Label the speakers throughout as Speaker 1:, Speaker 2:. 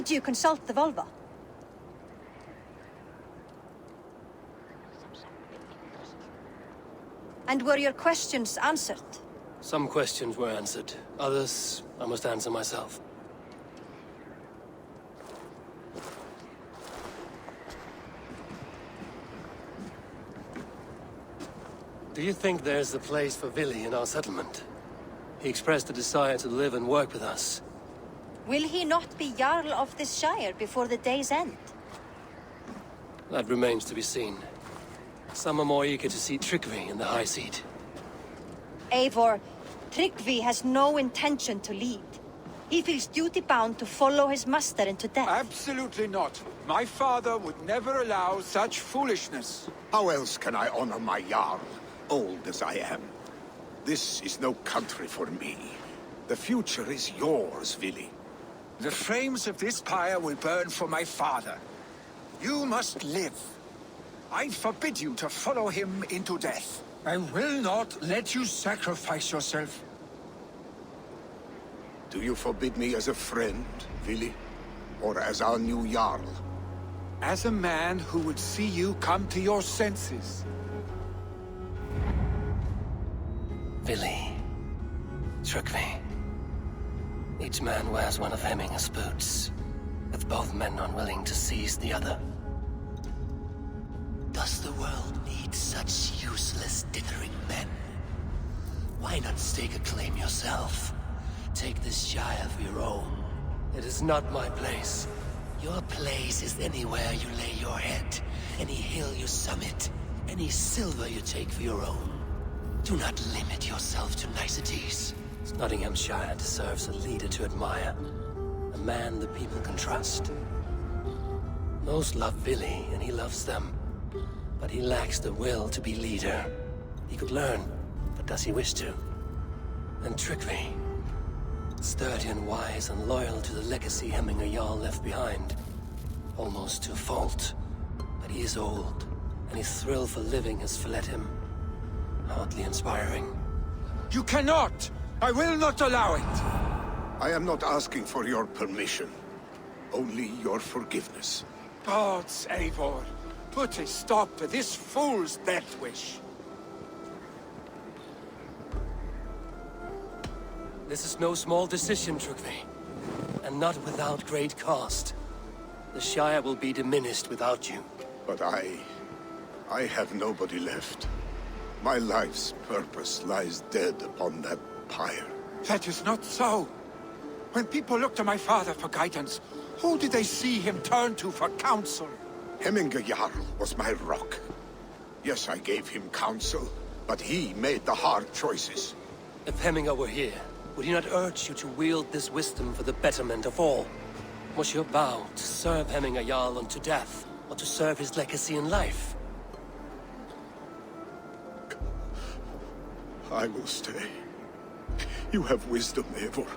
Speaker 1: Did you consult the Volva? And were your questions answered?
Speaker 2: Some questions were answered. Others, I must answer myself. Do you think there's a place for Vili in our settlement? He expressed a desire to live and work with us.
Speaker 1: Will he not be Jarl of this Shire before the day's end?
Speaker 2: That remains to be seen. Some are more eager to see Tryggvi in the High Seat.
Speaker 1: Eivor, Tryggvi has no intention to lead. He feels duty-bound to follow his master into death.
Speaker 3: Absolutely not. My father would never allow such foolishness.
Speaker 4: How else can I honor my Jarl, old as I am? This is no country for me. The future is yours, Vili.
Speaker 3: The flames of this pyre will burn for my father. You must live. I forbid you to follow him into death. I will not let you sacrifice yourself.
Speaker 4: Do you forbid me as a friend, Vili? Or as our new Jarl?
Speaker 3: As a man who would see you come to your senses.
Speaker 2: Vili. Tryggvi. Each man wears one of Hemminger's boots, with both men unwilling to seize the other.
Speaker 5: Does the world need such useless, dithering men? Why not stake a claim yourself? Take this Shire for your own.
Speaker 2: It is not my place.
Speaker 5: Your place is anywhere you lay your head, any hill you summit, any silver you take for your own. Do not limit yourself to niceties.
Speaker 2: Nottinghamshire deserves a leader to admire. A man the people can trust. Most love Vili, and he loves them. But he lacks the will to be leader. He could learn, but does he wish to? And Tryggvi. Sturdy and wise and loyal to the legacy Hemminger Jarl left behind. Almost to a fault. But he is old, and his thrill for living has fled him. Hardly inspiring.
Speaker 3: You cannot! I will not allow it!
Speaker 4: I am not asking for your permission. Only your forgiveness.
Speaker 3: Gods, Eivor, put a stop to this fool's death wish.
Speaker 2: This is no small decision, Tryggvi. And not without great cost. The Shire will be diminished without you.
Speaker 4: But I have nobody left. My life's purpose lies dead upon that pyre.
Speaker 3: That is not so. When people look to my father for guidance, who did they see him turn to for counsel?
Speaker 4: Hemminger Jarl was my rock. Yes, I gave him counsel, but he made the hard choices.
Speaker 2: If Hemminger were here, would he not urge you to wield this wisdom for the betterment of all? Was your vow to serve Hemminger Jarl unto death, or to serve his legacy in life?
Speaker 4: I will stay. You have wisdom, Eivor.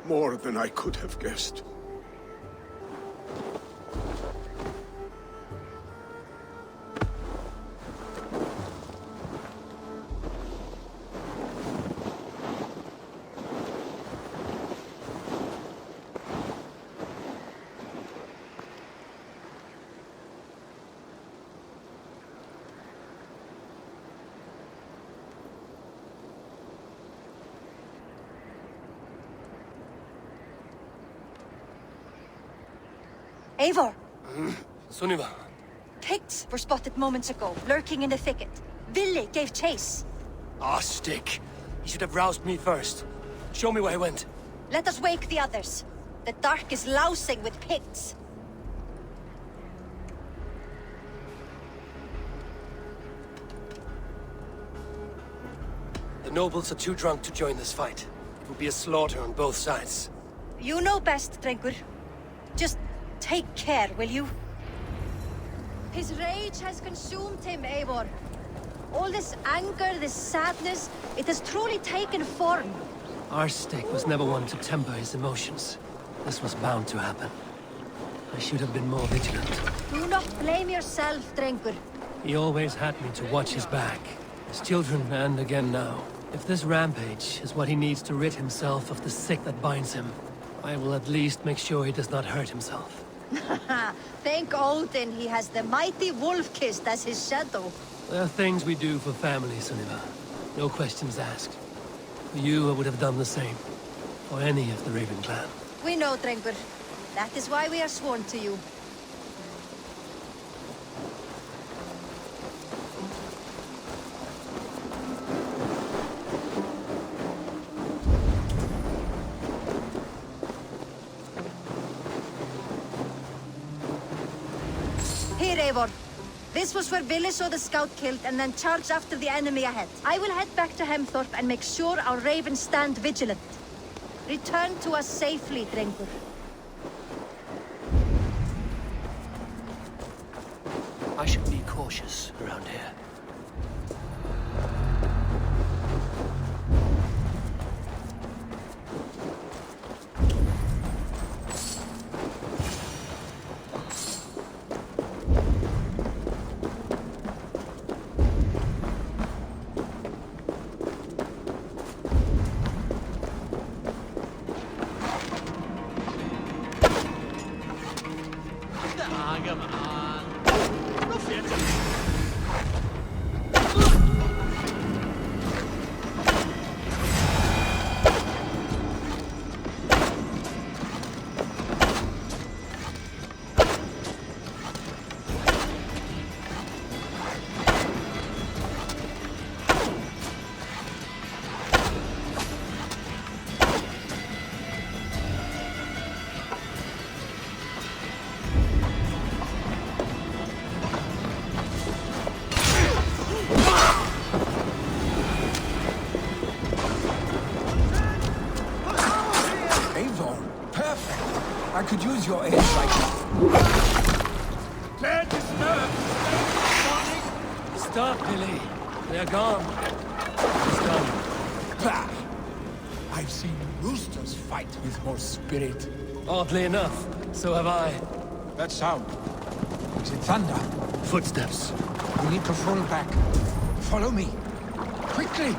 Speaker 4: More than I could have guessed.
Speaker 1: Eivor!
Speaker 2: Sunniva.
Speaker 1: Picts were spotted moments ago, lurking in the thicket. Vili gave chase.
Speaker 2: Ah, stick. He should have roused me first. Show me where he went.
Speaker 1: Let us wake the others. The dark is lousing with Picts.
Speaker 2: The nobles are too drunk to join this fight. It will be a slaughter on both sides.
Speaker 1: You know best, Drengur. Just take care, will you? His rage has consumed him, Eivor. All this anger, this sadness, it has truly taken form.
Speaker 2: Our stick was never one to temper his emotions. This was bound to happen. I should have been more vigilant.
Speaker 1: Do not blame yourself, Drengur.
Speaker 2: He always had me to watch his back. His children, and again now. If this rampage is what he needs to rid himself of the sick that binds him, I will at least make sure he does not hurt himself.
Speaker 1: Thank Odin he has the mighty Wolf-Kissed as his shadow.
Speaker 2: There are things we do for family, Sunniva. No questions asked. For you, I would have done the same. For any of the Raven clan.
Speaker 1: We know, Drengur. That is why we are sworn to you. Here, Eivor. This was where Vili saw the scout killed and then charged after the enemy ahead. I will head back to Hemthorpe and make sure our ravens stand vigilant. Return to us safely, Drengur.
Speaker 2: I should be cautious around here.
Speaker 3: I could use your aid right now. Clear disturbed!
Speaker 2: Stop, Billy. They're gone. It's done.
Speaker 3: Bah! I've seen roosters fight with more spirit.
Speaker 2: Oddly enough, so have I.
Speaker 3: That sound. Is it thunder?
Speaker 2: Footsteps.
Speaker 3: We need to fall back. Follow me. Quickly!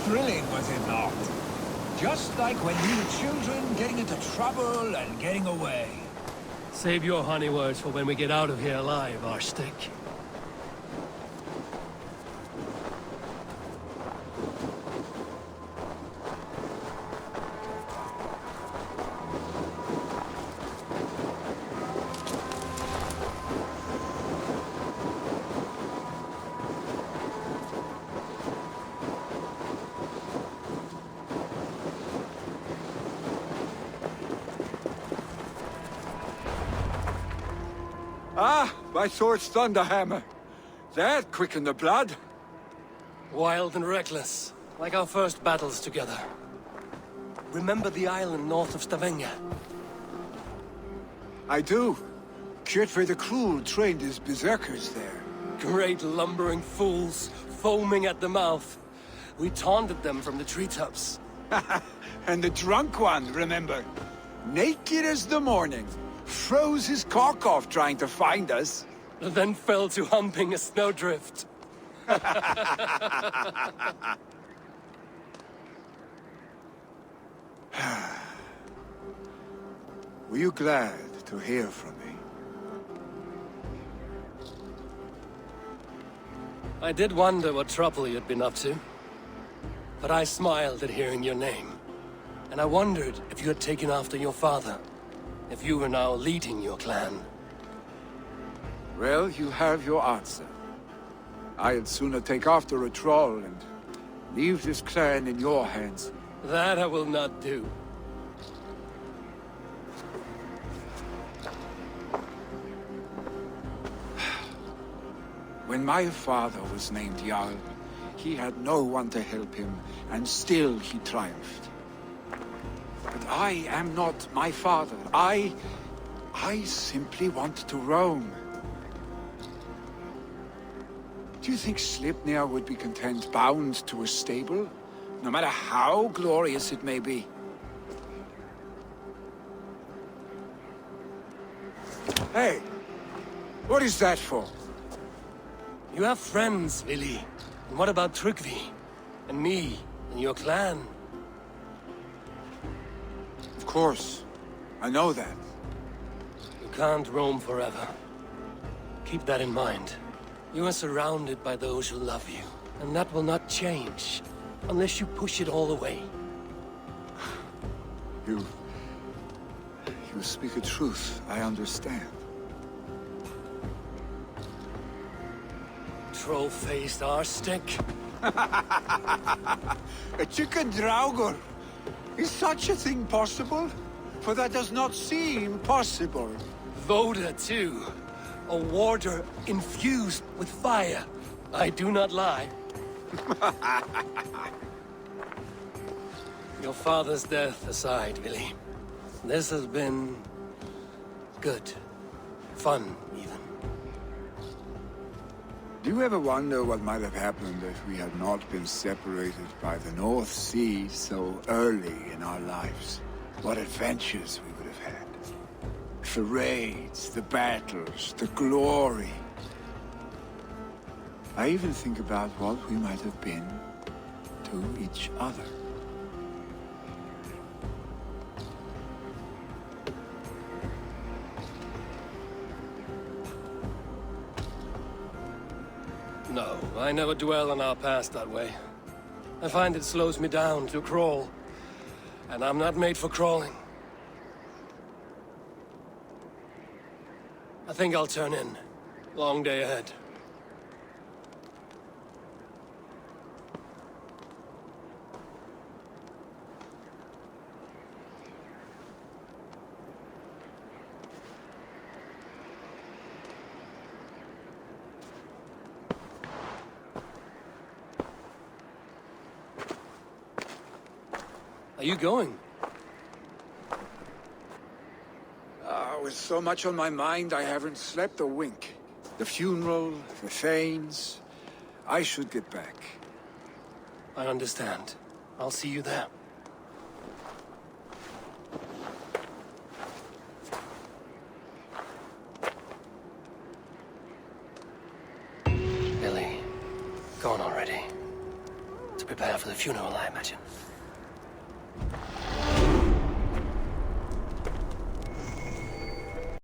Speaker 3: Thrilling, was it not? Just like when you were children, getting into trouble and getting away.
Speaker 2: Save your honey words for when we get out of here alive, Arstick.
Speaker 3: My sword's Thunderhammer. That quickened the blood.
Speaker 2: Wild and reckless, like our first battles together. Remember the island north of Stavanger?
Speaker 3: I do. Kjotve the Cruel trained his berserkers there.
Speaker 2: Great lumbering fools, foaming at the mouth. We taunted them from the treetops.
Speaker 3: And the drunk one, remember? Naked as the morning. Froze his cock off trying to find us.
Speaker 2: Then fell to humping a snowdrift.
Speaker 3: Were you glad to hear from me?
Speaker 2: I did wonder what trouble you'd been up to. But I smiled at hearing your name. And I wondered if you had taken after your father. If you were now leading your clan.
Speaker 3: Well, you have your answer. I'd sooner take after a troll and leave this clan in your hands.
Speaker 2: That I will not do.
Speaker 3: When my father was named Jarl, he had no one to help him, and still he triumphed. But I am not my father. I simply want to roam. Do you think Sleipnir would be content bound to a stable? No matter how glorious it may be? Hey! What is that for?
Speaker 2: You have friends, Vili. And what about Tryggvi? And me? And your clan?
Speaker 3: Of course. I know that.
Speaker 2: You can't roam forever. Keep that in mind. You are surrounded by those who love you. And that will not change. Unless you push it all away.
Speaker 3: You speak a truth. I understand.
Speaker 2: Troll-faced arstick.
Speaker 3: A chicken draugur! Is such a thing possible? For that does not seem possible.
Speaker 2: Voda, too. A warder infused with fire. I do not lie. Your father's death aside, Vili. This has been... good. Fun, even.
Speaker 3: Do you ever wonder what might have happened if we had not been separated by the North Sea so early in our lives? What adventures we would have had. The raids, the battles, the glory. I even think about what we might have been to each other.
Speaker 2: No, I never dwell on our past that way. I find it slows me down to crawl. And I'm not made for crawling. I think I'll turn in. Long day ahead. Are you going?
Speaker 3: With so much on my mind, I haven't slept a wink. The funeral, the Thanes. I should get back.
Speaker 2: I understand. I'll see you there. Billy, gone already. To prepare for the funeral, I imagine.